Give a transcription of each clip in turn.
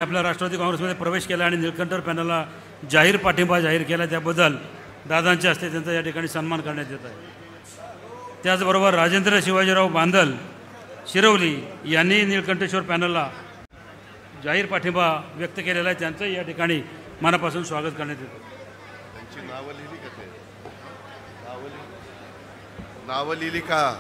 आपल्या राष्ट्रवादी काँग्रेसमध्ये प्रवेश केला आणि निळकंठर पॅनलला जाहीर पाठिंबा जाहीर केला त्याबद्दल दादांच्या हस्ते त्यांचा या ठिकाणी सन्मान करण्यात येत आहे। त्याचबरोबर राजेंद्र शिवाजीराव बांदल शिरवली यांनी निळकंठेश्वर पॅनलला जाहीर पाठिंबा व्यक्त केलेला आहे, त्यांचं या ठिकाणी मनापासून स्वागत करण्यात येतं। त्यांची नावं लिहिली का ते? नावं लिहिली का?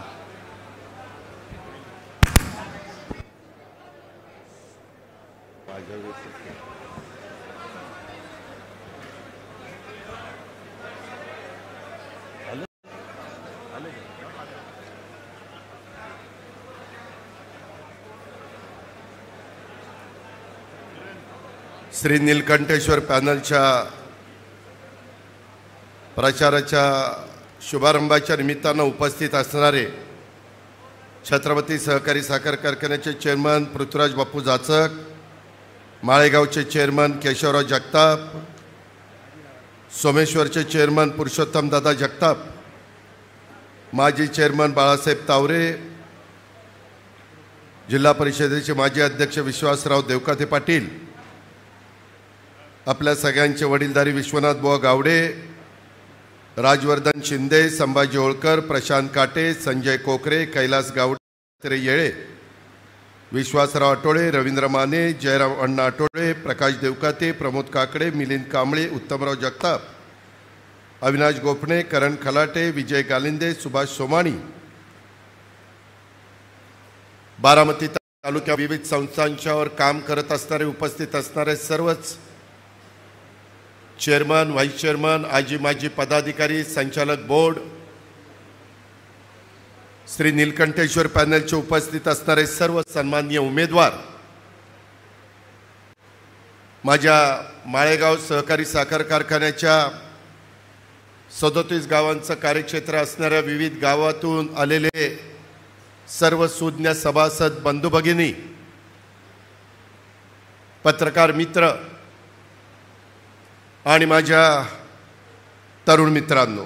श्री नीलकंठेश्वर पॅनलच्या प्रचाराच्या शुभारंभाच्या निमित्तानं उपस्थित असणारे छत्रपती सहकारी साखर कारखान्याचे चेअरमन पृथ्वीराज बापू जाचक, माळेगावचे चेअरमन केशवराव जगताप, सोमेश्वरचे चेअरमन पुरुषोत्तम दादा जगताप, माजी चेअरमन बाळासाहेब तावरे, जिल्हा परिषदेचे माजी अध्यक्ष विश्वासराव देवकाते पाटील, आपल्या सगळ्यांचे वडीलधारी विश्वनाथ बुवा गावडे, राजवर्धन शिंदे, संभाजी होळकर, प्रशांत काटे, संजय कोकरे, कैलास गावडे येळे, विश्वासराव आठवळे, रवींद्र माने, जयराम अण्णा आठवळे, प्रकाश देवकाते, प्रमोद काकडे, मिलिंद कांबळे, उत्तमराव जगताप, अविनाश गोपणे, करण खलाटे, विजय गालिंदे, सुभाष सोमाणी, बारामती तालुक्यात विविध संस्थांच्यावर काम करत असणारे उपस्थित असणारे सर्वच चेअरमन, व्हाईस चेअरमन, आजी माजी पदाधिकारी, संचालक बोर्ड, श्री नीलकंठेश्वर पॅनलचे उपस्थित असणारे सर्व सन्माननीय उमेदवार, माझ्या माळेगाव सहकारी साखर कारखान्याच्या 37 गावांचं कार्यक्षेत्र असणाऱ्या विविध गावातून आलेले सर्व सुज्ञ सभासद बंधू भगिनी, पत्रकार मित्र आणि माझ्या तरुण मित्रांनो,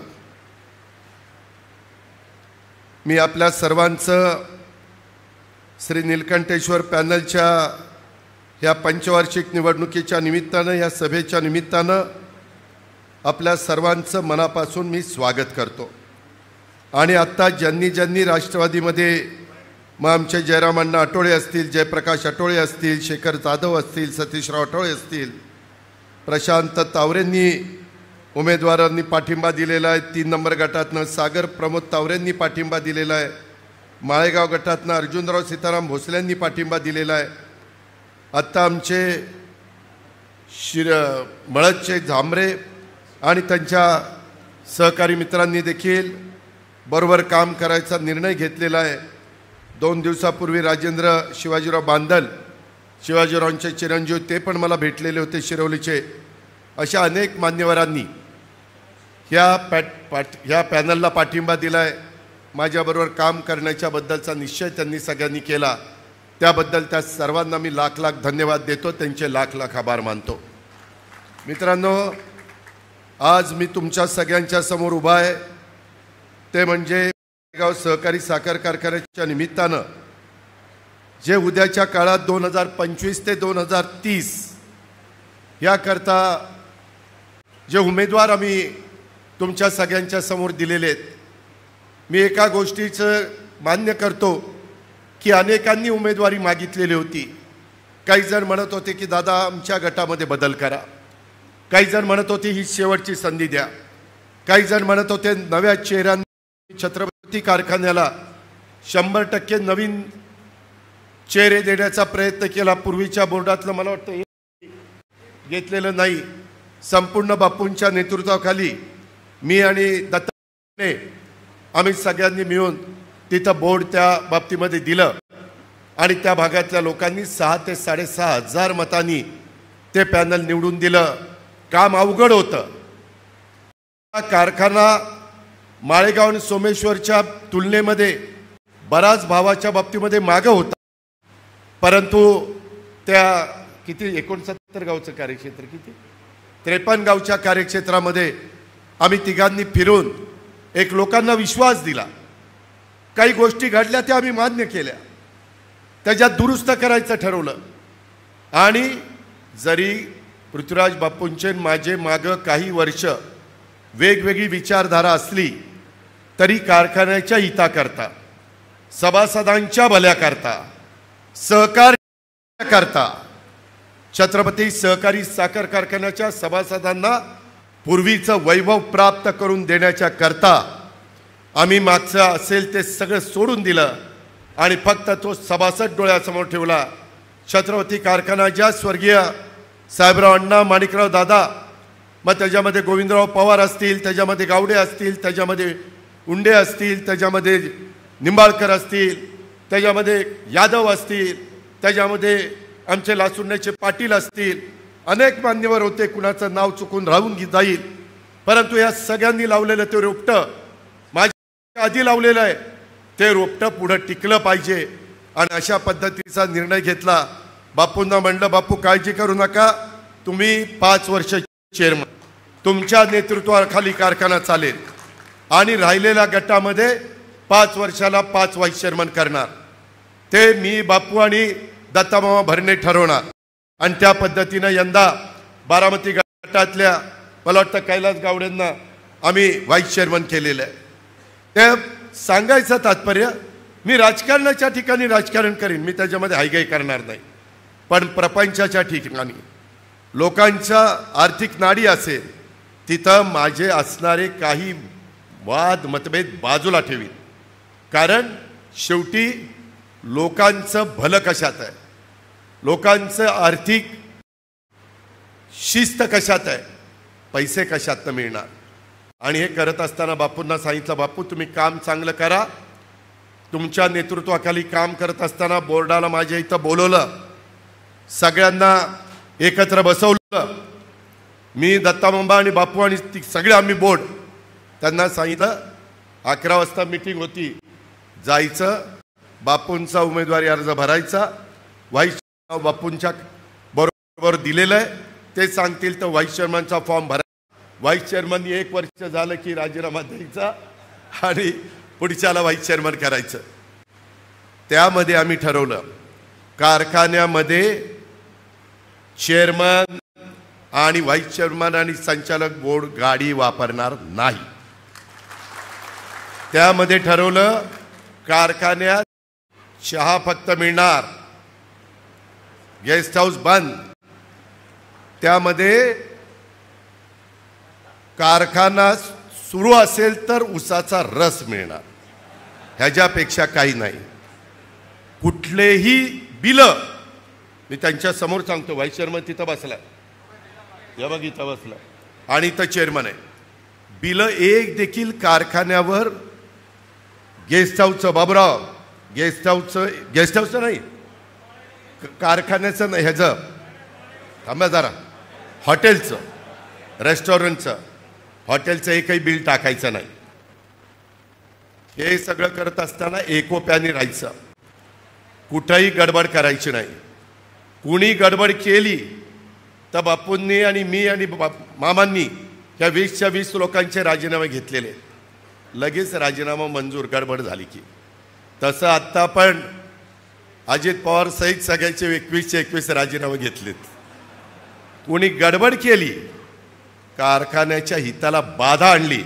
मी आपल्या सर्वांचं श्री नीलकंठेश्वर पॅनलच्या ह्या पंचवार्षिक निवडणुकीच्या निमित्तानं, ह्या सभेच्या निमित्तानं आपल्या सर्वांचं मनापासून मी स्वागत करतो। आणि आत्ता ज्यांनी राष्ट्रवादीमध्ये मग आमचे जयराम अण्णा आठवळे असतील, जयप्रकाश आठवळे असतील, शेखर जाधव असतील, सतीशराव आठवळे असतील, प्रशांत तावरेंनी उमेदवारांनी पाठिंबा दिलेला आहे, 3 नंबर गटातनं सागर प्रमोद तावरेंनी पाठिंबा दिलेला आहे, माळेगाव गटातनं अर्जुनराव सीताराम भोसल्यांनी पाठिंबा दिलेला आहे, आत्ता आमचे मळदचे झांबरे आणि त्यांच्या सहकारी मित्रांनी देखील बरोबर काम करायचा निर्णय घेतलेला आहे। 2 दिवसापूर्वी राजेंद्र शिवाजीराव बांदल, शिवाजीरावांचे चिरंजीव, ते पण मला भेटलेले होते शिरवलीचे। अशा अनेक मान्यवरांनी ह्या पॅनलला पाठिंबा दिला आहे। माझ्याबरोबर काम करण्याच्या बद्दलचा निश्चय त्यांनी सगळ्यांनी केला, त्याबद्दल त्या सर्वांना मी लाख लाख धन्यवाद देतो, त्यांचे लाख लाख आभार मानतो। मित्रांनो, आज मी तुमच्या सगळ्यांच्या समोर उभा आहे ते म्हणजे माळेगाव सहकारी साखर कारखान्याच्या निमित्तानं जे उद्याच्या काळात 2025 ते 2030 याकरता जे उमेदवार आम्ही तुमच्या सगळ्यांच्या समोर दिलेले आहेत, मी एका गोष्टीचं मान्य करतो की अनेकांनी उमेदवारी मागितलेली होती। काही जण म्हणत होते की दादा आमच्या गटामध्ये बदल करा, काही जण म्हणत होते ही शेवटची संधी द्या, काही जण म्हणत होते नव्या चेहऱ्यांनी छत्रपती कारखान्याला 100% नवीन चेहरे देण्याचा प्रयत्न केला। पूर्वीच्या बोर्डातलं मला वाटतं घेतलेलं नाही, संपूर्ण बापूंच्या नेतृत्वाखाली मी आणि दत्ताने आम्ही सगळ्यांनी मिळून तिथं बोर्ड त्या बाबतीमध्ये दिलं आणि त्या भागातल्या लोकांनी 6 ते 6,500 मतांनी ते पॅनल निवडून दिलं। काम अवघड होतं। कारखाना माळेगाव आणि सोमेश्वरच्या तुलनेमध्ये बराच भावाच्या बाबतीमध्ये मागं होता, परंतु त्या किती 69 गावचं कार्यक्षेत्र, किती 53 गावच्या कार्यक्षेत्रामध्ये आम्ही तिघांनी फिरून एक लोकांना विश्वास दिला, काही गोष्टी घडल्या त्या आम्ही मान्य केल्या, त्याच्यात दुरुस्त करायचं ठरवलं आणि जरी पृथ्वीराज बापूंचे माझे मागं काही वर्ष वेगवेगळी विचारधारा असली तरी कारखान्याच्या हिताकरता, सभासदांच्या भल्याकरता, सहकार्य करता छत्रपती सहकारी साखर कारखान्याच्या सभासदांना पूर्वीचं वैभव प्राप्त करून देण्याच्या करता आम्ही मागचं असेल ते सगळं सोडून दिलं आणि फक्त तो सभासद डोळ्यासमोर ठेवला. छत्रपती कारखाना ज्या स्वर्गीय साहेबराव अण्णा, माणिकराव दादा, मग त्याच्यामध्ये गोविंदराव पवार असतील, त्याच्यामध्ये गावडे असतील, त्याच्यामध्ये उंडे असतील, त्याच्यामध्ये निंबाळकर असतील, त्याच्यामध्ये यादव असतील, त्याच्यामध्ये आमचे लासुर्ण्याचे पाटील असतील, अनेक मान्यवर होते. कुणाचं नाव चुकून राहून जाईल, परंतु या सगळ्यांनी लावलेलं ते रोपटं, माझ्या आधी लावलेलं आहे ते रोपटं पुढं टिकलं पाहिजे आणि अशा पद्धतीचा निर्णय घेतला. बापूंना म्हणलं, बापू काळजी करू नका, तुम्ही 5 वर्ष चेअरमन, तुमच्या नेतृत्वाखाली कारखाना चालेल आणि राहिलेल्या गटामध्ये 5 वर्षाला 5 व्हाईस चेअरमन करणार. ते मी, बापू आणि दत्तामामा भरणे ठरवणार आणि त्या पद्धतीनं यंदा बारामती गटातल्या मला वाटतं कैलास गावडेंना आम्ही व्हाईस चेअरमन केलेलं आहे. ते सांगायचं तात्पर्य, मी राजकारणाच्या ठिकाणी राजकारण करीन, मी त्याच्यामध्ये हायगाई करणार नाही, पण प्रपंचाच्या ठिकाणी लोकांच्या आर्थिक नाडी असेल तिथं माझे असणारे काही वाद मतभेद बाजूला ठेवीन. कारण शेवटी लोकांचं भलं कशात आहे, लोकांचं आर्थिक शिस्त कशात आहे, पैसे कशातनं मिळणार. आणि हे करत असताना बापूंना सांगितलं, बापू तुम्ही काम चांगलं करा. तुमच्या नेतृत्वाखाली काम करत असताना बोर्डाला माझ्या इथं बोलवलं, सगळ्यांना एकत्र बसवलं. मी, दत्तामामा आणि बापू आणि सगळे आम्ही बोर्ड, त्यांना सांगितलं 11 वाजता मीटिंग होती, जायचं, बापूंचा उमेदवारी अर्ज भरायचा, व्हाईस बापूंच्या बरोबर दिलेलं आहे, ते सांगतील तर व्हाईस चेअरमनचा फॉर्म भरा. व्हाईस चेअरमन 1 वर्ष झालं की राजीनामा द्यायचा आणि पुढच्याला व्हाईस चेअरमन करायचं. त्यामध्ये आम्ही ठरवलं कारखान्यामध्ये चेअरमन आणि व्हाईस चेअरमन आणि संचालक बोर्ड गाडी वापरणार नाही. त्यामध्ये ठरवलं कारखान्यात चहा फक्त मिळणार, गेस्ट हाऊस बंद. त्यामध्ये कारखाना सुरू असेल तर उसाचा रस मिळणार, ह्याच्यापेक्षा काही नाही. कुठलेही बिलं, मी त्यांच्या समोर सांगतो, व्हाईस चेअरमन तिथं बसला, या बघ इथं बसला आणि इथं चेअरमन आहे, बिलं एक देखील कारखान्यावर गेस्ट हाऊसचं, बाबूराव गेस्ट हाऊसचं नाही, कारखान्याचं नाही, ह्याचं थांबा जरा, हॉटेलचं, रेस्टॉरंटचं, हॉटेलचं एकही बिल टाकायचं नाही. हे सगळं करत असताना एकोप्याने राहायचं, कुठंही गडबड करायची नाही. कुणी गडबड केली तर बापूंनी आणि मी आणि मामांनी त्या 20च्या 20 लोकांचे राजीनामे घेतलेले, लगेच राजीनामा मंजूर गडबड झाली की. तसं आत्ता पण अजित पवार सहित सगळ्याचे 21चे 21 राजीनामे घेतलेत. कोणी गडबड केली, कारखान्याच्या हिताला बाधा आणली,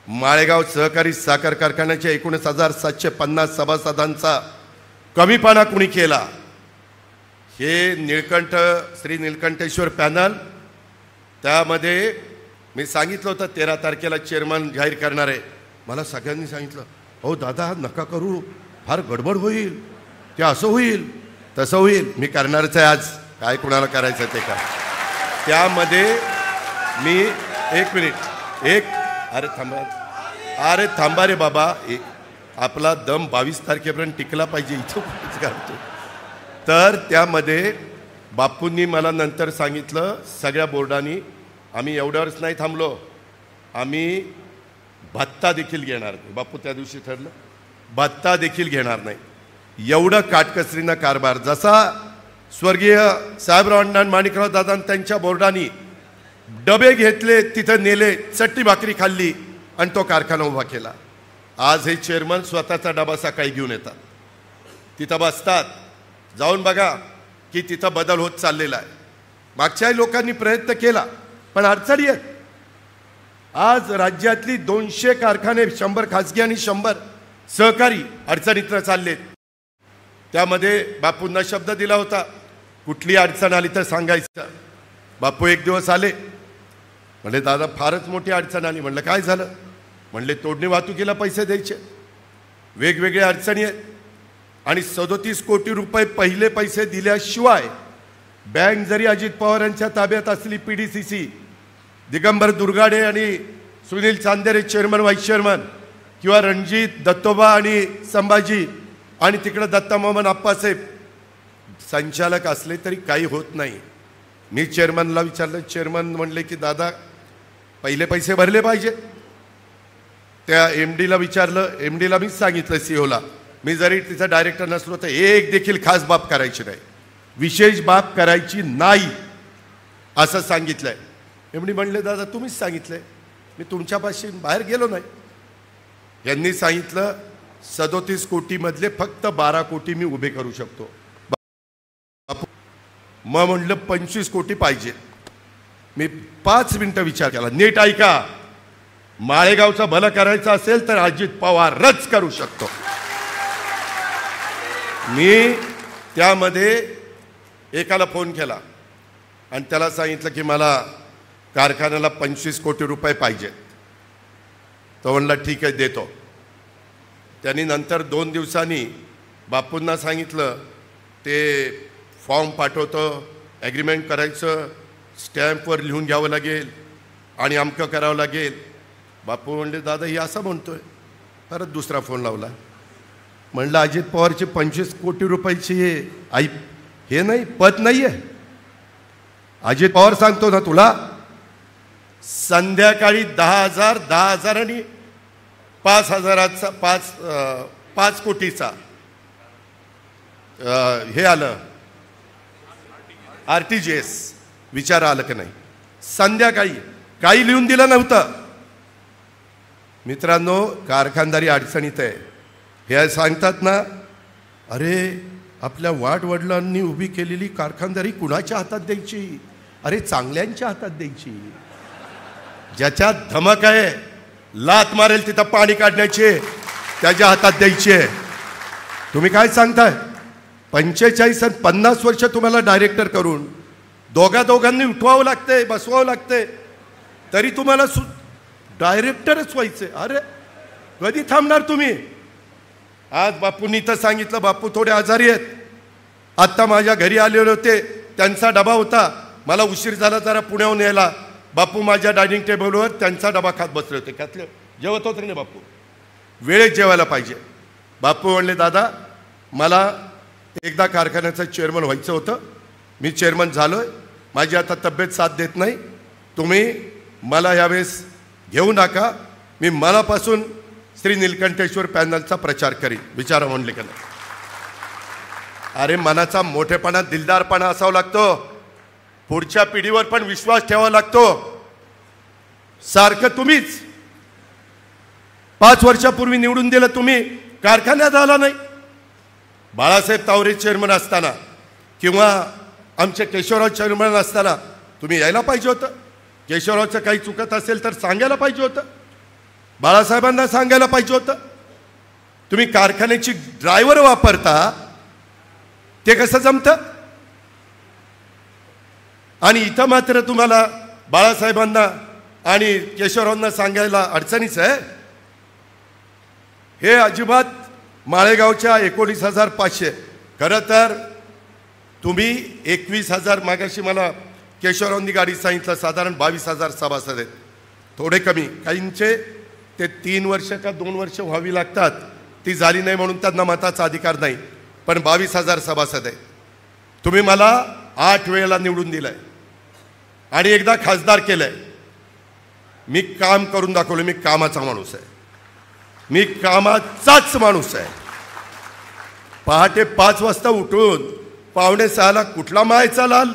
माळेगाव सहकारी साखर कारखान्याच्या 19,750 सभासदांचा कमीपणा कुणी केला, हे श्री निळकंठेश्वर पॅनल, त्यामध्ये मी सांगितलं होतं 13 तारखेला चेअरमन जाहीर करणार आहे. मला सगळ्यांनी सांगितलं, हो दादा नका करू, फार गडबड होईल, ते असं होईल तसं होईल. मी करणारच आहे, आज काय कुणाला करायचं ते का. त्यामध्ये मी 1 मिनिट, अरे थांबा रे बाबा, आपला दम 22 तारखेपर्यंत टिकला पाहिजे, इथं कुठेच करतो. तर त्यामध्ये बापूंनी मला नंतर सांगितलं, सगळ्या बोर्डांनी, आम्ही एवढ्यावरच नाही थांबलो, आम्ही भत्ता देखील घेणार नाही. बापू त्या दिवशी ठरलं भत्ता देखील घेणार नाही. एवढं काटकसरीनं कारभार, जसा स्वर्गीय साहेबराव अण्णा, माणिकराव दादा त्यांच्या बोर्डानी डबे घेतले, तिथं नेले, चटणी भाकरी खाल्ली आणि तो कारखाना उभा केला. आज हे चेअरमन स्वतःचा डबा सकाळी घेऊन येतात, तिथं बसतात. जाऊन बघा की तिथं बदल होत चाललेला आहे. मागच्याही लोकांनी प्रयत्न केला, पण अडचणी आहेत. आज राज्यातली 200 कारखाने, 100 खासगी आणि 100 सहकारी अडचणीत चाललेत. त्यामध्ये बापूंना शब्द दिला होता, कुठली अडचण आली तर सांगायचं. बापू एक दिवस आले, म्हणले दादा फारच मोठी अडचण आली. म्हणलं काय झालं? म्हणले तोडणी वाहतुकीला पैसे द्यायचे, वेगवेगळ्या अडचणी आहेत आणि 37 कोटी रुपये पहिले पैसे दिल्याशिवाय बँक जरी अजित पवारांच्या ताब्यात असली, PDCC दिगंबर दुर्गाडे आणि Sunil Chandere chairman vice chairman, किंवा रणजित दत्तोबा आणि संभाजी आणि तिकडं दत्तामोहन आप्पासाहेब संचालक असले तरी काही होत नाही. मी चेअरमनला विचारलं, चेअरमन म्हणले की दादा पहिले पैसे भरले पाहिजे. त्या MDला विचारलं, MDला मीच सांगितलं, CEOला, मी जरी तिचा डायरेक्टर नसलो तर एक देखील खास बाब करायची नाही, विशेष बाब करायची नाही असं सांगितलंय. MD म्हणले दादा तुम्हीच सांगितलंय, मी तुमच्यापाशी बाहेर गेलो नाही. यांनी सांगितलं 37 कोटीमधले फक्त 12 कोटी मी उभे करू शकतो. मग म्हणलं 25 कोटी पाहिजे. मी 5 मिनिटं विचार केला, नीट ऐका, माळेगावचं भलं करायचं असेल तर अजित पवारच करू शकतो. मी त्यामध्ये एकाला फोन केला आणि त्याला सांगितलं की मला कारखान्याला 25 कोटी रुपये पाहिजेत. तो म्हणला ठीक आहे देतो. त्यांनी नंतर 2 दिवसांनी बापूंना सांगितलं ते फॉर्म पाठवतो, ॲग्रीमेंट करायचं, स्टॅम्पवर लिहून घ्यावं लागेल आणि अमकं करावं लागेल. बापू म्हणले दादा ही असं म्हणतोय. परत दुसरा फोन लावला, म्हणलं अजित पवारची 25 कोटी रुपयाची हे नाही, पद नाही आहे. अजित पवार सांगतो ना तुला, संध्याकाळी 10,000 आणि 5,000चा 5 कोटीचा हे आलं RTGS. विचार आलं की नाही? संध्याकाळी काही लिहून दिलं नव्हतं. मित्रांनो, कारखानदारी अडचणीत आहे. हे सांगतात ना, अरे आपल्या वाडवडिलांनी उभी केलेली कारखानदारी कुणाच्या हातात द्यायची? अरे चांगल्यांच्या हातात द्यायची, ज्याच्यात धमक आहे, लात मारेल तिथं पाणी काढण्याचे, त्याच्या हातात द्यायची आहे. तुम्ही काय सांगताय? 45 आणि 50 वर्ष तुम्हाला डायरेक्टर करून दोघांनी उठवावं लागतंय, बसवावं लागतंय, तरी तुम्हाला डायरेक्टरच व्हायचे. अरे कधी थांबणार तुम्ही? आज बापूंनी तर सांगितलं, बापू थोडे आजारी आहेत. आत्ता माझ्या घरी आलेले होते, त्यांचा डबा होता, मला उशीर झाला जरा पुण्याहून यायला. बापू माझ्या डायनिंग टेबलवर त्यांचा डबा खात बसले होते. खातले जेवत होते ना बापू, वेळेत जेवायला पाहिजे. बापू म्हणले दादा मला एकदा कारखान्याचं चेअरमन व्हायचं होतं, मी चेअरमन झालोय, माझी आता तब्येत साथ देत नाही, तुम्ही मला यावेळेस घेऊ नका, मी मनापासून श्री नीलकंठेश्वर पॅनलचा प्रचार करीन. विचारा म्हणले का नाही? अरे मनाचा मोठेपणा, दिलदारपणा असावा लागतो. पुढच्या पिढीवर पण विश्वास ठेवावा लागतो. सारखं तुम्हीच 5 वर्षापूर्वी निवडून दिलं, तुम्ही कारखान्यात आला नाही. बाळासाहेब तावरे चेअरमन असताना किंवा आमचे केशवराव चेअरमन असताना तुम्ही यायला पाहिजे होतं. केशवरावचं काही चुकत असेल तर सांगायला पाहिजे होतं, बाळासाहेबांना सांगायला पाहिजे होतं. तुम्ही कारखान्याची ड्रायव्हर वापरता, ते कसं जमतं? आणि इथं मात्र तुम्हाला बाळासाहेबांना आणि केशवरावांना सांगायला अडचणीच आहे. हे अजिबात माळेगावच्या 19,500, खरं तर तुम्ही 21,000, मागाशी मला केशवरावांनी गाडी सांगितलं साधारण 22,000 सभासद आहेत. थोडे कमी, काहींचे ते 3 वर्ष का 2 वर्ष व्हावी लागतात, ती झाली नाही म्हणून त्यांना मताचा अधिकार नाही, पण 22,000 सभासद आहेत. तुम्ही मला 8 वेळेला निवडून दिलंय आणि एकदा खासदार केलंय. मी काम करून दाखवलं, मी कामाचा माणूस आहे, मी कामाचाच माणूस आहे. पहाटे 5 वाजता उठून 5:45 कुठला मायचा लाल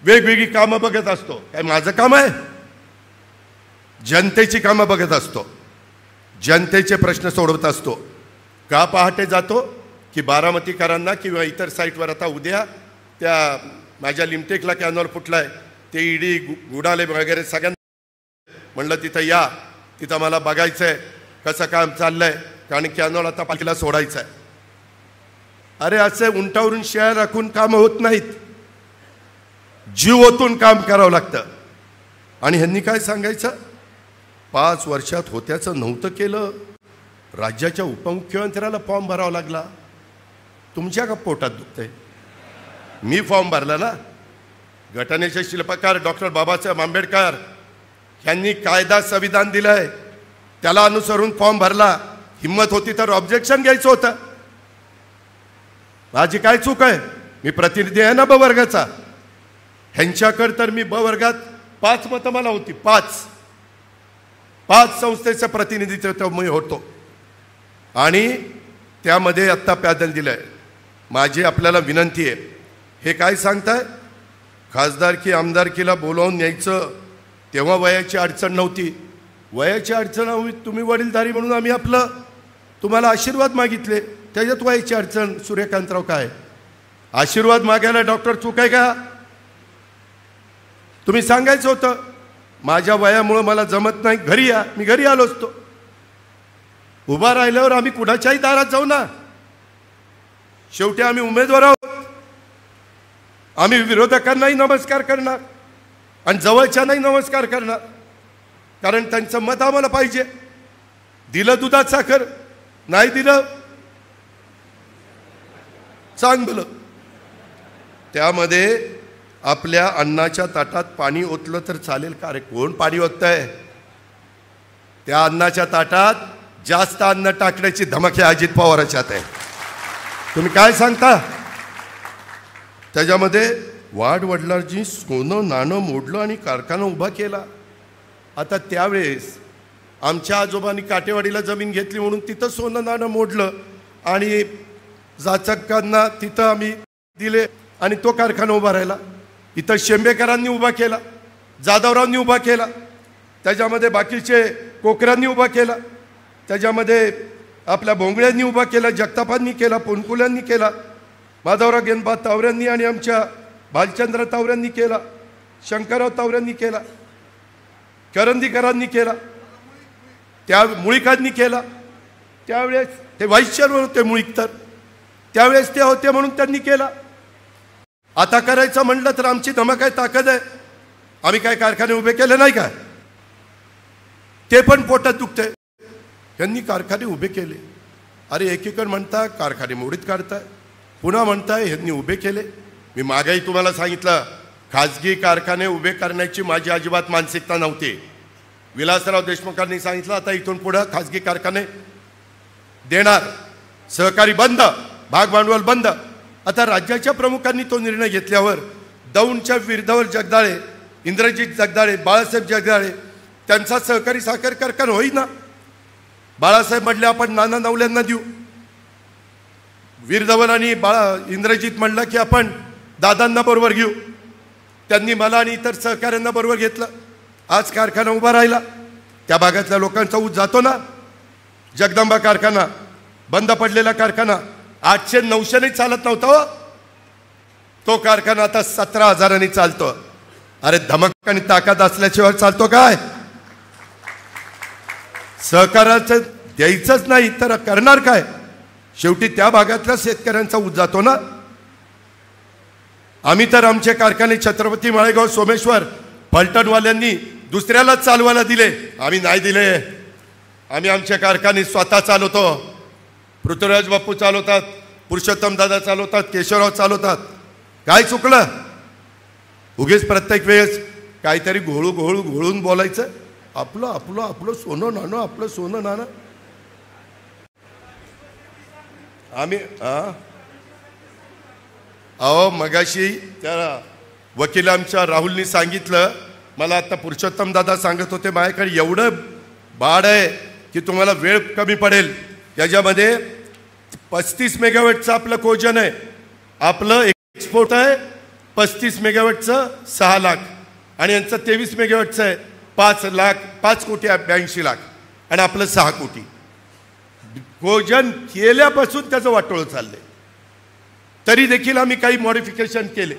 वेगवेगळी कामं बघत असतो. काय माझं काम आहे? जनतेची कामं बघत असतो, जनतेचे प्रश्न सोडवत असतो. का पहाटे जातो की बारामतीकरांना किंवा इतर साईटवर, आता उद्या त्या माझ्या लिमटेकला कॅनॉल फुटलाय, ते ईडी गुडाले वगैरे सगळ्यांना म्हणलं तिथं या, तिथं मला बघायचं आहे कसं काम चाललंय, कारण कॅनॉल आता पालिकेला सोडायचं आहे. अरे असे उंटावरून शेळ्या राखून काम होत नाहीत, जीव ओतून काम करावं लागतं. आणि ह्यांनी काय सांगायचं, 5 वर्षात होत्याचं नव्हतं केलं, राज्याच्या उपमुख्यमंत्र्याला फॉर्म भरावा लागला. तुमच्या का पोटात दुखतंय? मी फॉर्म भरला ना. घटनेचे शिल्पकार डॉक्टर बाबासाहेब आंबेडकर यांनी कायदा संविधान दिलंय, त्याला अनुसरून फॉर्म भरला. हिम्मत होती तर ऑब्जेक्शन घ्यायचं होतं. माझी काय चूक आहे? मी प्रतिनिधी आहे ना ब वर्गाचा. ह्यांच्याकडे तर मी ब वर्गात 5 मतं मला होती, 5 संस्थेचं प्रतिनिधित्व मी होतो. आणि त्यामध्ये आत्ता पॅनल दिलंय. माझी आपल्याला विनंती आहे, हे काय सांगताय, खासदारकी आमदारकीला बोलावून न्यायचं, तेव्हा वयाची अडचण नव्हती. वयाची अडचण हवी, तुम्ही वडीलधारी म्हणून आम्ही आपलं तुम्हाला आशीर्वाद मागितले, त्याच्यात वयाची अडचण. सूर्यकांतराव काय आशीर्वाद मागायला डॉक्टर चूक आहे का? तुम्ही सांगायचं होतं माझ्या वयामुळं मला जमत नाही, घरी या. मी घरी आलो असतो. उभा राहिल्यावर आम्ही कुणाच्याही दारात जाऊ ना. शेवटी आम्ही उमेदवार आहोत. आम्ही विरोधकांनाही नमस्कार करणार आणि जवळच्यांनाही नमस्कार करणार, कारण त्यांचं मत आम्हाला पाहिजे. दिलं दुधात साखर, नाही दिलं चांगलं. त्यामध्ये आपल्या अन्नाच्या ताटात पाणी ओतलं तर चालेल का रे? कोण पाणी ओततंय? त्या अन्नाच्या ताटात जास्त अन्न टाकण्याची धमक आहे अजित पवारांच्यात आहे. तुम्ही काय सांगता? त्याच्यामध्ये वाडवडिलांनी सोनं नाणं मोडलं आणि कारखाना उभा केला. आता त्यावेळेस आमच्या आजोबांनी काटेवाडीला जमीन घेतली म्हणून तिथं सोनं नाणं मोडलं आणि जाचकांना तिथं आम्ही दिले आणि तो कारखाना उभा राहिला. इथं शेंबेकरांनी उभा केला, जाधवरावांनी उभा केला, त्याच्यामध्ये बाकीचे कोकरांनी उभा केला, त्याच्यामध्ये आपल्या भोंगळ्यांनी उभा केला, जगतापांनी केला, पोनकुल्यांनी केला, माधवराव गेनबा तावऱ्यांनी आणि आमच्या भालचंद्र तावऱ्यांनी केला, शंकरराव तावऱ्यांनी केला, करंदीकरांनी केला, त्या मुळीकांनी केला. त्यावेळेस ते व्हाईस चेअरमन होते मुळीक, तर त्यावेळेस ते होते म्हणून त्यांनी केला. आता करायचं म्हटलं तर आमची धमक आहे, ताकद आहे. आम्ही काय कारखाने उभे केले नाही का? ते पण पोटात दुखते. यांनी कारखाने उभे केले. अरे एकीकडे म्हणता कारखाने मोडीत काढताय, पुन्हा म्हणताय यांनी उभे केले. मी मागेही तुम्हाला सांगितलं, खाजगी कारखाने उभे करण्याची माझी अजिबात मानसिकता नव्हती. विलासराव देशमुखांनी सांगितलं आता इथून पुढे खाजगी कारखाने देणार, सहकारी बंद, भाग भांडवल बंद. आता राज्याच्या प्रमुखांनी तो निर्णय घेतल्यावर दौंडच्या विरधवल जगदाळे, इंद्रजित जगदाळे, बाळासाहेब जगदाळे त्यांचा सहकारी साखर कारखाना होईना. बाळासाहेब म्हटले आपण नाना नवल्यांना देऊ. वीरधवल आणि इंद्रजित म्हणलं की आपण दादांना बरोबर घेऊ. त्यांनी मला आणि इतर सहकाऱ्यांना बरोबर घेतलं. आज कारखाना उभा राहिला. त्या भागातल्या लोकांचा ऊस जातो ना. जगदंबा कारखाना बंद पडलेला कारखाना 800-900 चालत नव्हता हो. तो कारखाना आता 17,000 चालतो. अरे धमक आणि ताकद असल्याशिवाय चालतो काय? सहकाराचं द्यायचंच नाही तर करणार काय? शेवटी त्या भागातल्या शेतकऱ्यांचा ऊस जातो ना. आम्ही तर आमचे कारखाने छत्रपती माळेगाव, सोमेश्वर, फलटणवाल्यांनी दुसऱ्यालाच चालवायला दिले, आम्ही नाही दिले. आम्ही आमचे कारखाने स्वतः चालवतो. पृथ्वीराज बापू चालवतात, पुरुषोत्तम दादा चालवतात, केशवराव चालवतात. काय चुकलं? उगीच प्रत्येक वेळेस काहीतरी घोळून बोलायचं. आपलं आपलं आपलं सोनं नाणं, आपलं सोनं नाणं. आम्ही अहो मगाशी त्या वकील आमच्या राहुलनी सांगितलं मला, आता पुरुषोत्तम दादा सांगत होते माझ्याकडे एवढं बाड आहे की तुम्हाला वेळ कमी पडेल. याच्यामध्ये 35 मेगावॅटचं आपलं कोजन आहे. आपलं एक्सपोर्ट आहे 35 मेगावॅटचं 6 लाख आणि यांचं 23 मेगावॅटचं आहे 5 कोटी 82 लाख आणि आपलं 6 कोटी. कोजन केल्यापासून त्याचं वाटोळं चाललंय. तरी देखील आम्ही काही मॉडिफिकेशन केले.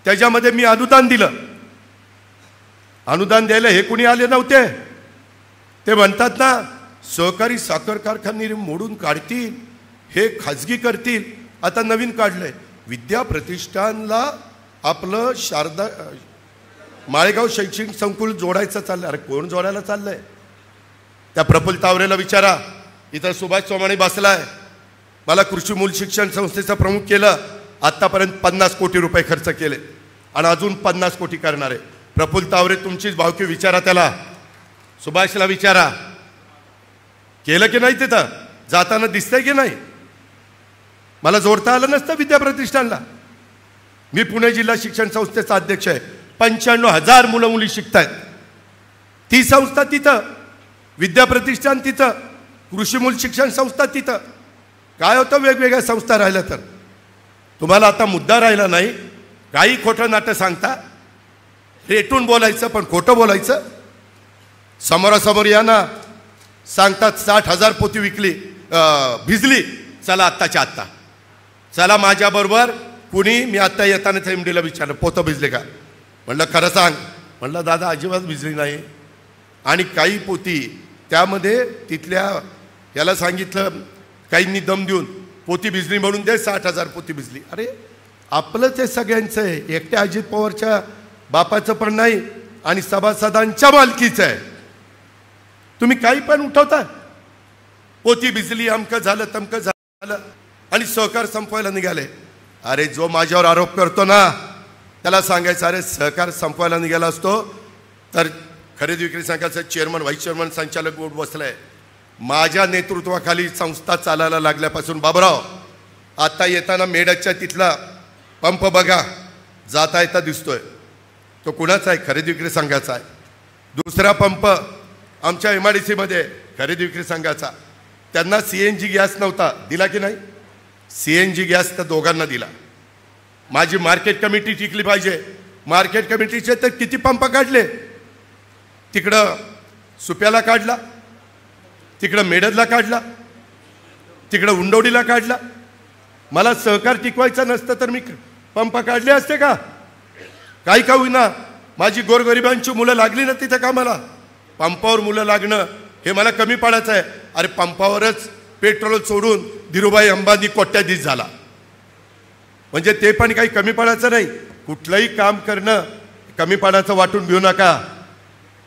त्याच्यामध्ये मी अनुदान दिलं. अनुदान द्यायला हे कुणी आले नव्हते. ते म्हणतात ना, सहकारी साखर कारखाने मोडून काढतील, हे खाजगी करतील. आता नवीन काढलंय, विद्या प्रतिष्ठानला आपलं शारदा माळेगाव शैक्षणिक संकुल जोडायचं चाललंय. अरे कोण जोडायला चाललंय? त्या प्रफुल्ल तावरेला विचारा. इथं सुभाष चव्हाण बसलाय. मला कृषी मूल शिक्षण संस्थेचा प्रमुख केलं. आत्तापर्यंत 50 कोटी रुपये खर्च केले आणि अजून 50 कोटी करणार आहे. प्रफुल्ल तावरे तुमचीच भावकी, विचारा त्याला, सुभाषला विचारा, केलं की नाही? तिथं जाताना दिसतंय की नाही? मला जोडता आलं नसतं विद्या प्रतिष्ठानला. मी पुणे जिल्हा शिक्षण संस्थेचा अध्यक्ष आहे. 95,000 मुलं मुली शिकतायत. ती संस्था तिथं, विद्या प्रतिष्ठान तिथं, कृषी मूल शिक्षण संस्था तिथं. काय होतं वेगवेगळ्या संस्था राहिल्या तर? तुम्हाला आता मुद्दा राहिला नाही. काही खोटं नाटं सांगता, रेटून बोलायचं पण खोटं बोलायचं. समोरासमोर या ना, सांगतात 60,000 पोती विकली भिजली. चला आत्ताच्या आत्ता, चला माझ्याबरोबर. कुणी, मी आत्ता येताना एमडीला विचारलं पोतं भिजले का? म्हणलं खरं सांग. म्हणलं दादा अजिबात भिजली नाही. आणि काही पोती त्यामध्ये तिथल्या याला सांगितलं, काहींनी दम देऊन पोती भिजली म्हणून दे, 60,000 पोती भिजली. अरे आपलंच हे सगळ्यांचं आहे. एकट्या अजित पवारच्या बापाचं पण नाही आणि सभासदांच्या मालकीचं आहे. तुम्ही काही पण उठवता. पोती भिजली, अमकं झालं तमकं झालं आणि सहकार संपवायला निघाले. अरे जो माझ्यावर आरोप करतो ना, त्याला सांगायचं, अरे सहकार संपवायला निघाला असतो तर खरेदी विक्री संघाचं चेअरमन, व्हाईस चेअरमन, संचालक बोर्ड बसलाय. माझ्या नेतृत्वाखाली संस्था चालायला लागल्यापासून बाबराव, आता येताना मेडकच्या तिथला पंप बघा, जाता येता दिसतोय. तो कुणाचा आहे? खरेदी विक्री संघाचा आहे. दुसरा पंप आमच्या MIDC मध्ये खरेदी विक्री संघाचा. त्यांना CNG गॅस नव्हता, दिला की नाही? CNG गॅस तर दोघांना दिला. माझी मार्केट कमिटी टिकली पाहिजे. मार्केट कमिटीचे तर किती पंप काढले. तिकडं सुप्याला काढला, तिकडं मेडदला काढला, तिकडं उंडवडीला काढला. मला सहकार टिकवायचं नसतं तर मी पंप काढले असते का? काही का होईना माझी गोरगरिबांची मुलं लागली ना तिथं कामाला. पंपावर मुलं लागणं हे मला कमी पडायचं आहे. अरे पंपावरच पेट्रोल सोडून धीरूभाई अंबानी कोट्याधीश झाला. म्हणजे ते पण काही कमी पडायचं नाही. कुठलंही काम करणं कमीपणाचं वाटून घेऊ नका.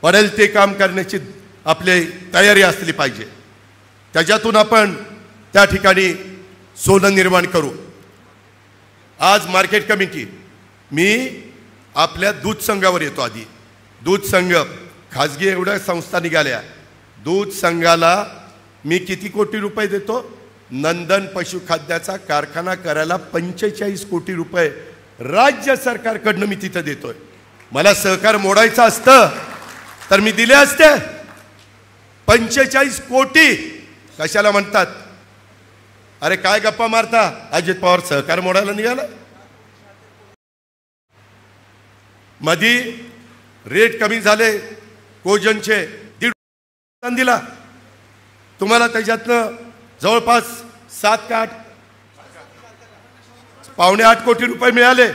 पडेल ते काम करण्याची आपली तयारी असली पाहिजे. त्याच्यातून आपण त्या ठिकाणी सोनं निर्माण करू. आज मार्केट कमिटी, मी आपल्या दूध संघावर येतो. आधी दूध संघ खाजगी एवढ्या संस्था निघाल्या. दूध संघाला मी किती कोटी रुपये देतो? नंदन पशुखाद्याचा कारखाना करायला 45 कोटी रुपये राज्य सरकारकडनं मी तिथं देतोय. मला सहकार मोडायचं असतं तर मी दिले असते. 45 कोटी कशाला म्हणतात? अरे काय गप्पा मारता? अजित पवार सहकार मोडायला निघाला. मधी रेट कमी झाले कोजनचे, 1.5 दिला तुम्हाला. त्याच्यातनं जवळपास 7 का 8 8.25 कोटी रुपये मिळाले.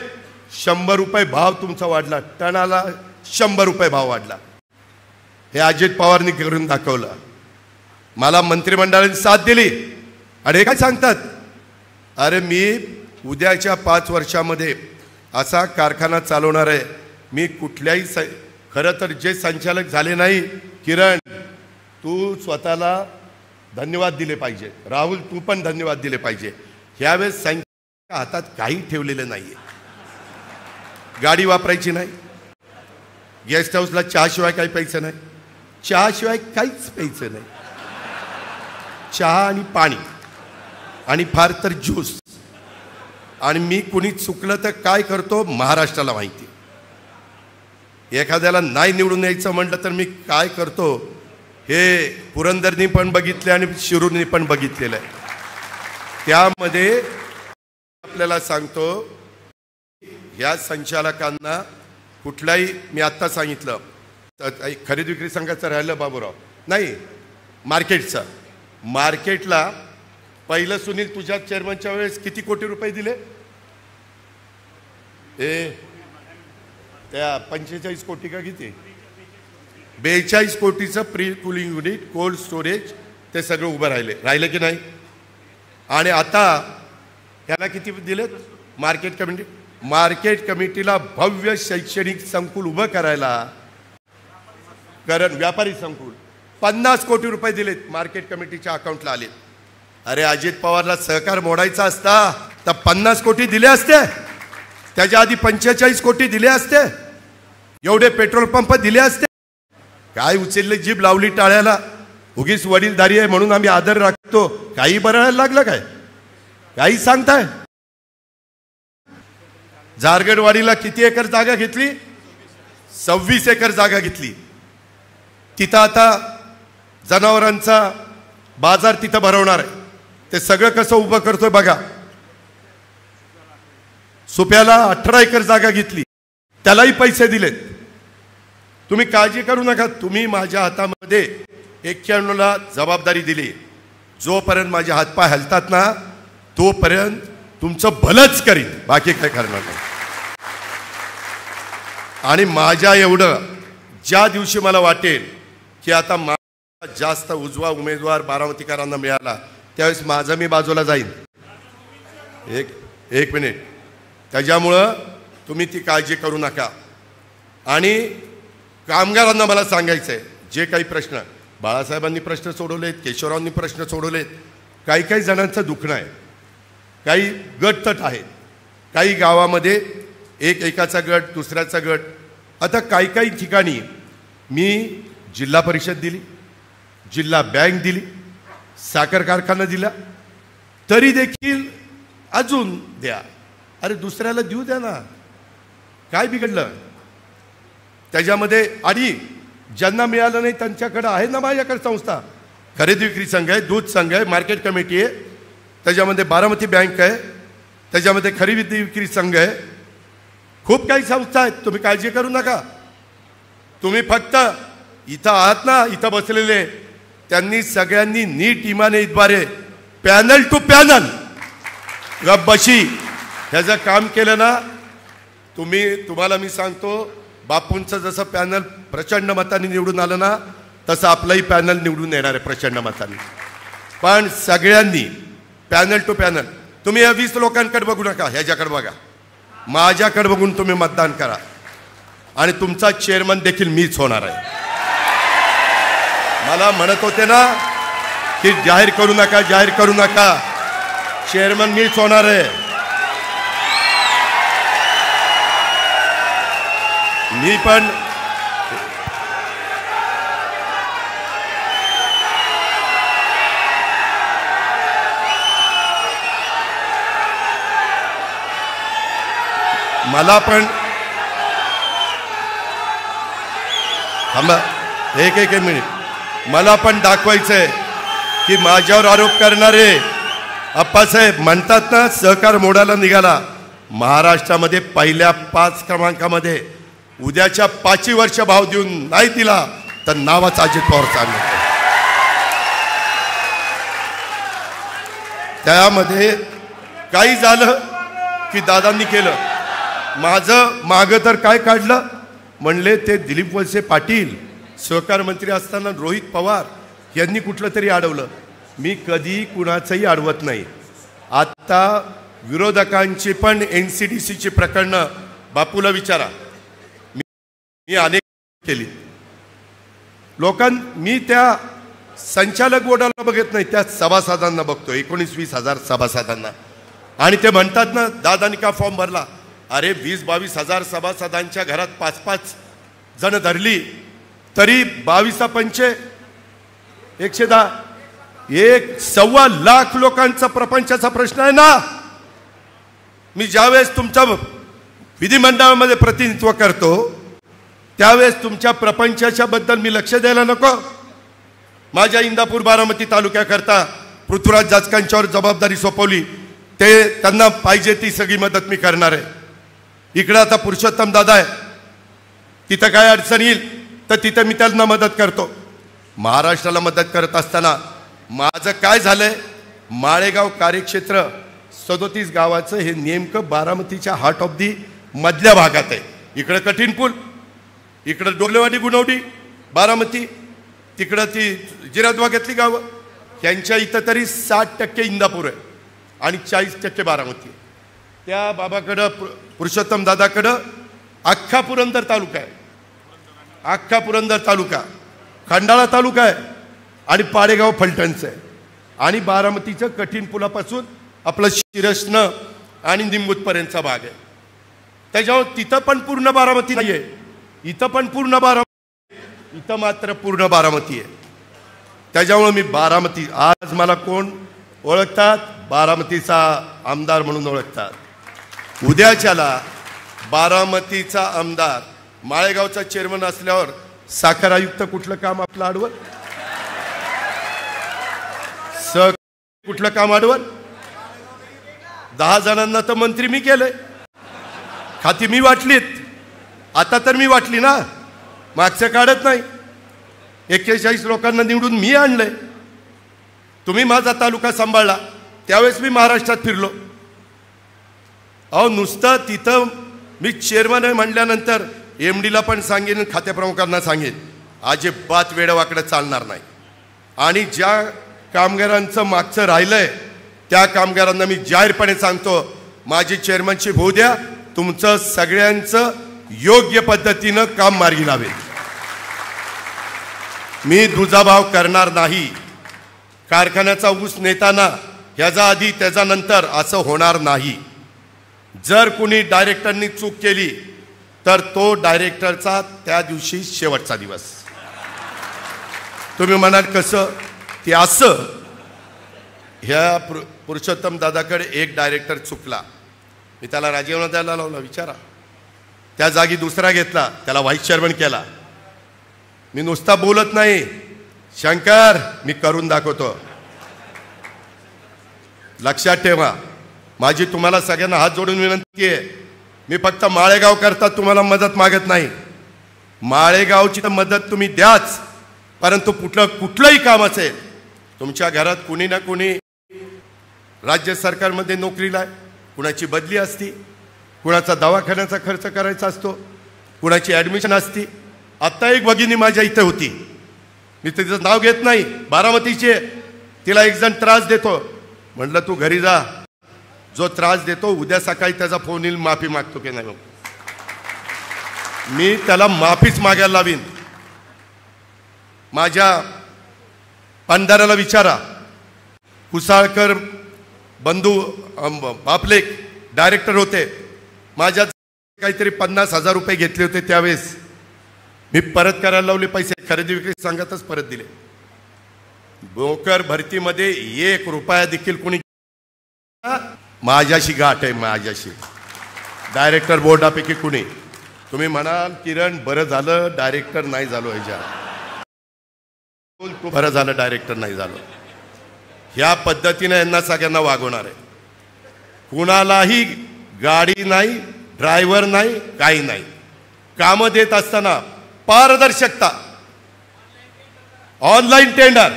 100 रुपये भाव तुमचा वाढला. टनाला 100 रुपये भाव वाढला. हे अजित पवारनी करून दाखवलं. मला मंत्रिमंडळाने साथ दिली. आणि काय सांगतात? अरे मी उद्याच्या 5 वर्षामध्ये असा कारखाना चालवणार आहे. मी कुठल्याही खरं तर जे संचालक झाले नाही, किरण तू स्वतःला धन्यवाद दिले पाहिजे. राहुल तू पण धन्यवाद दिले पाहिजे. ह्यावेळेस संचालकाच्या हातात काही ठेवलेलं नाहीये. गाडी वापरायची नाही. गेस्ट हाऊसला चहाशिवाय काही प्यायचं नाही. चहाशिवाय काहीच प्यायचं नाही. चहा आणि पाणी आणि फार तर ज्यूस. आणि मी कुणी चुकलं तर काय करतो महाराष्ट्राला माहिती. एखाद्याला नाही निवडून यायचं म्हटलं तर मी काय करतो हे पुरंदरनी पण बघितले आणि शिरूरनी पण बघितलेलं आहे. त्यामध्ये आपल्याला सांगतो, ह्या संचालकांना कुठलाही, मी आत्ता सांगितलं खरेदी विक्री संघाचं राहिलं बाबूराव, नाही मार्केटचं. मार्केटला पहिलं सुनील तुझ्या चेअरमनच्या वेळेस किती कोटी रुपये दिले? त्या 45 कोटी का किती 42 कोटीचं pre cooling unit cold storage ते सगळं उभं राहिले की नाही. आणि आता त्याला किती दिलेत मार्केट कमिटीला भव्य शैक्षणिक संकुल उभं करायला व्यापारी संकुल 50 कोटी रुपये दिलेत मार्केट कमिटीच्या अकाउंटला आले. अरे अजित पवारला सहकार मोडायचा असता तर 50 कोटी दिले असते. त्याच्या आधी 45 कोटी दिले असते. एवढे पेट्रोल पंप दिले असते. काय उचलले जीभ लावली टाळ्याला. उगीच वडीलधारी आहे म्हणून आम्ही आदर राखतो. काही बरळायला लागलं काय काही सांगताय. जारगडवाडीला किती एकर जागा घेतली 26 एकर जागा घेतली. तिथं आता जनावरांचा बाजार तिथं भरवणार आहे. ते सगळं कसं उभं करतोय बघा. सुप्याला 18 एकर जागा घेतली त्यालाही पैसे दिलेत. तुम्ही काळजी करू नका. तुम्ही माझ्या हातामध्ये 91ला जबाबदारी दिली. जोपर्यंत माझे हातपाय हलतात ना तोपर्यंत तुमचं भलंच करीन बाकी काय करणार नाही. आणि माझ्या एवढं ज्या दिवशी मला वाटेल की आता जास्त उजवा उमेदवार बारामतीकरांना मिळाला त्यावेळेस माझं मी बाजूला जाईन. एक मिनिट. त्याच्यामुळं तुम्ही ती काळजी करू नका. आणि कामगारांना मला सांगायचं आहे जे काही प्रश्न बाळासाहेबांनी प्रश्न सोडवलेत केशवरावांनी प्रश्न सोडवलेत. काही जणांचं दुखणं आहे. काही गटतट आहेत. काही गावामध्ये एकाचा गट दुसऱ्याचा गट. आता काही ठिकाणी मी जिल्हा परिषद दिली जिल्हा बँक दिली साखर कारखाना दिला तरी देखील अजून द्या. अरे दुसऱ्याला देऊ द्या ना काय बिघडलं त्याच्यामध्ये. आणि ज्यांना मिळालं नाही त्यांच्याकडे आहे ना माझ्याकडे संस्था खरेदी विक्री संघ आहे दूध संघ आहे मार्केट कमिटी आहे त्याच्यामध्ये बारामती बँक आहे त्याच्यामध्ये खरेदी विक्री संघ आहे. खूप काही संस्था आहेत. तुम्ही काळजी करू नका. तुम्ही फक्त इथं आहात ना इथं बसलेले त्यांनी सगळ्यांनी नीट इमानीद्वारे पॅनल टू पॅनल गब्बशी ह्याचं काम केलं ना. तुम्हाला मी सांगतो बापूंचं जसं पॅनल प्रचंड मताने निवडून आलं ना तसं आपलंही पॅनल निवडून येणार आहे प्रचंड मताने. पण सगळ्यांनी पॅनल टू पॅनल. तुम्ही या 20 लोकांकडे बघू नका ह्याच्याकडे बघा. माझ्याकडे बघून तुम्ही मतदान करा. आणि तुमचा चेअरमन देखील मीच होणार आहे. मला म्हणत होते ना की जाहीर करू नका चेअरमन मीच होणार आहे. मी पण मला पण थांबा एक मिनिट. मला पण दाखवायचंय की माझ्यावर आरोप करणारे अप्पासाहेब म्हणतात ना सहकार मोडायला निघाला. महाराष्ट्रामध्ये पहिल्या 5 क्रमांकामध्ये उद्याच्या 5 वर्ष भाव देऊन नाही दिला तर नावाचा अजित पवार सांगतो. त्यामध्ये काही झालं की दादांनी केलं. माझं मागं तर काय काढलं म्हणले ते दिलीप वळसे पाटील सहकार मंत्री असताना रोहित पवार यांनी कुठलं तरी अडवलं. मी कधी कुणाचंही अडवत नाही. आता विरोधकांची पण NCDCची प्रकरणं बापूला विचारा. मी अनेक केली. मी त्या संचालक बोर्डाला बघत नाही त्या सभासदांना बघतो 19-20 हजार सभासदांना. आणि ते म्हणतात ना दादानी का फॉर्म भरला. अरे 20-22 हजार सभासदांच्या घरात 5-5 जण धरली तरी 22-5 110 1.25 लाख लोकांचा प्रपंचाचा प्रश्न आहे ना. मी ज्यावेळेस तुमच्या विधिमंडळामध्ये प्रतिनिधित्व करतो त्यावेळेस तुमच्या प्रपंचाच्या बद्दल मी लक्ष द्यायला नको. माझ्या इंदापूर बारामती तालुक्याकरता पृथ्वीराज जाचकांच्यावर जबाबदारी सोपवली. ते त्यांना पाहिजे ती सगळी मदत मी करणार आहे. इकडं आता पुरुषोत्तम दादा आहे तिथं काय अडचण येईल तर तिथं मी त्यांना मदत करतो. महाराष्ट्राला मदत करत असताना माझं काय झालंय माळेगाव कार्यक्षेत्र 37 गावाचं हे नेमकं बारामतीच्या हार्ट ऑफ दी मधल्या भागात आहे. इकडं कठीण पूल, इकडं डोलेवाडी गुणवडी बारामती, तिकडं ती जिरादवा घेतली गावं, त्यांच्या इथं तरी 60% इंदापूर आहे आणि 40% बारामती आहे. त्या बाबाकडं पुरुषोत्तम दादाकडं अख्खा पुरंदर तालुका आहे, अख्खा पुरंदर तालुका, खंडाळा तालुका आहे आणि पाडेगाव फलटणचं आहे आणि बारामतीचं कठीण पुलापासून आपलं शिरसनं आणि निंबूतपर्यंतचा भाग आहे. त्याच्यावर तिथं पण पूर्ण बारामती नाही आहे, इथं पण पूर्ण बारामती, इथं मात्र पूर्ण बारामती आहे. त्याच्यामुळं मी बारामती, आज मला कोण ओळखतात? बारामतीचा आमदार म्हणून ओळखतात. उद्याच्याला बारामतीचा आमदार माळेगावचा चेअरमन असल्यावर साखर आयुक्त कुठलं काम आपलं आडवं? कुठलं काम आडवं? 10 जणांना तर मंत्री मी केलंय, खाती मी वाटलीत, आता तर मी वाटली ना, मागचं काढत नाही. 41 लोकांना निवडून मी आणलंय. तुम्ही माझा तालुका सांभाळला त्यावेळेस मी महाराष्ट्रात फिरलो. अहो नुसतं तिथं मी चेअरमन आहे म्हणल्यानंतर MDला पण सांगेन, खातेप्रमुखांना सांगेन, अजिबात वेडवाकडं चालणार नाही. आणि ज्या कामगारांचं मागचं राहिलंय त्या कामगारांना मी जाहीरपणे सांगतो, माझी चेअरमनशिप होऊ द्या, तुमचं सगळ्यांचं योग्य पद्धतीनं काम मार्गी लावेल. मी दुजाभाव करणार नाही. कारखान्याचा ऊस नेताना ह्याचा आधी त्याचा नंतर असं होणार नाही. जर कुणी डायरेक्टरनी चूक केली तर तो डायरेक्टरचा त्या दिवशी शेवटचा दिवस. तुम्ही म्हणाल कसं? ते असं, ह्या पुरुषोत्तम दादाकडे एक डायरेक्टर चुकला, मी त्याला राजीनामा द्यायला लावला, विचारा. त्या जागी दुसरा घेतला, त्याला व्हाईस चेअरमन केला. मी नुसता बोलत नाही, शंकर मी करून दाखवतो. लक्षात ठेवा, माझी तुम्हाला सगळ्यांना हात जोडून विनंती आहे, मी फक्त माळेगाव करता तुम्हाला मदत मागत नाही. माळेगावची तर मदत तुम्ही द्याच, परंतु कुठलंही काम असेल, तुमच्या घरात कुणी ना कुणी राज्य सरकारमध्ये नोकरीला आहे, कुणाची बदली असती, कुणाचा दवाखान्याचा खर्च करायचा असतो, कुणाची ॲडमिशन असती. आत्ता एक भगिनी माझ्या इथे होती, मी तिचं नाव घेत नाही, बारामतीची, तिला एक जण त्रास देतो. म्हटलं तू घरी जा, जो त्रास देतो उद्या सकाळी त्याचा फोन येईल, माफी मागतो की नाही. मी त्याला माफीच मागायला लावीन. माझ्या पंढऱ्याला विचारा, कुसाळकर बंधू आपले डायरेक्टर होते, माझ्या काहीतरी 50,000 रुपये घेतले होते त्यावेळेस, मी परत करायला लावले पैसे, खरेदी विक्री संघातच परत दिले. नोकर भरतीमध्ये 1 रुपया देखील कोणी, माझ्याशी गाठ आहे, माझ्याशी डायरेक्टर बोर्डापैकी कुणी. तुम्ही म्हणाल किरण बरं झालं डायरेक्टर नाही झालो, ह्याच्या बरं झालं डायरेक्टर नाही झालो. ह्या पद्धतीने यांना सगळ्यांना वागवणार आहे. कुणालाही गाडी नाही, ड्रायव्हर नाही, काही नाही. कामं देत असताना पारदर्शकता, ऑनलाईन टेंडर,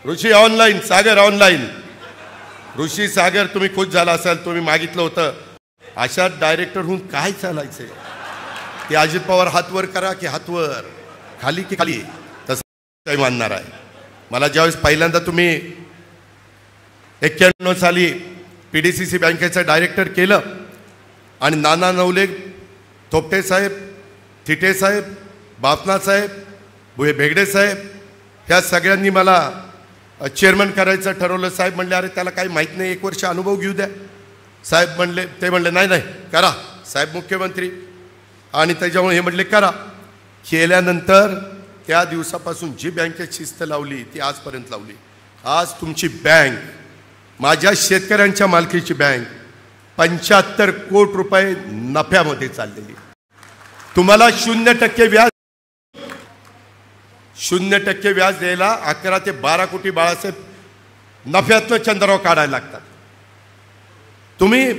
ऋषी ऑनलाईन, सागर ऑनलाईन. ऋषी सागर तुम्ही खुश झाला असाल, तुम्ही मागितलं होतं. अशा डायरेक्टर होऊन काय चालायचंय? ते अजित पवार हातवर करा की हातवर, खाली की खाली, तसं काही मानणार आहे. मला ज्यावेळेस पहिल्यांदा तुम्ही 91 साली PDCC बँकेचं डायरेक्टर केलं आणि नाना नवले, थोपटे साहेब, थिटे साहेब, बापना साहेब, भुये भेगडे साहेब, ह्या सगळ्यांनी मला चेअरमन करायचं ठरवलं. साहेब म्हणले अरे त्याला काही माहीत नाही, 1 वर्ष अनुभव घेऊ द्या. साहेब म्हणले, ते म्हणले नाही नाही करा, साहेब मुख्यमंत्री, आणि त्याच्यामुळे हे म्हणले करा. केल्यानंतर त्या दिवसापासून जी बँकेत शिस्त लावली ती आजपर्यंत लावली. आज तुमची बँक, माझ्या शेतकऱ्यांच्या मालकीची बँक 75 कोटी रुपये नफ्यामध्ये चाललेली. तुम्हाला 0% व्याज, 0% व्याज द्यायला 11 ते 12 कोटी बाळासाहेब नफ्यातनं चंद्राव काढायला लागतात. तुम्ही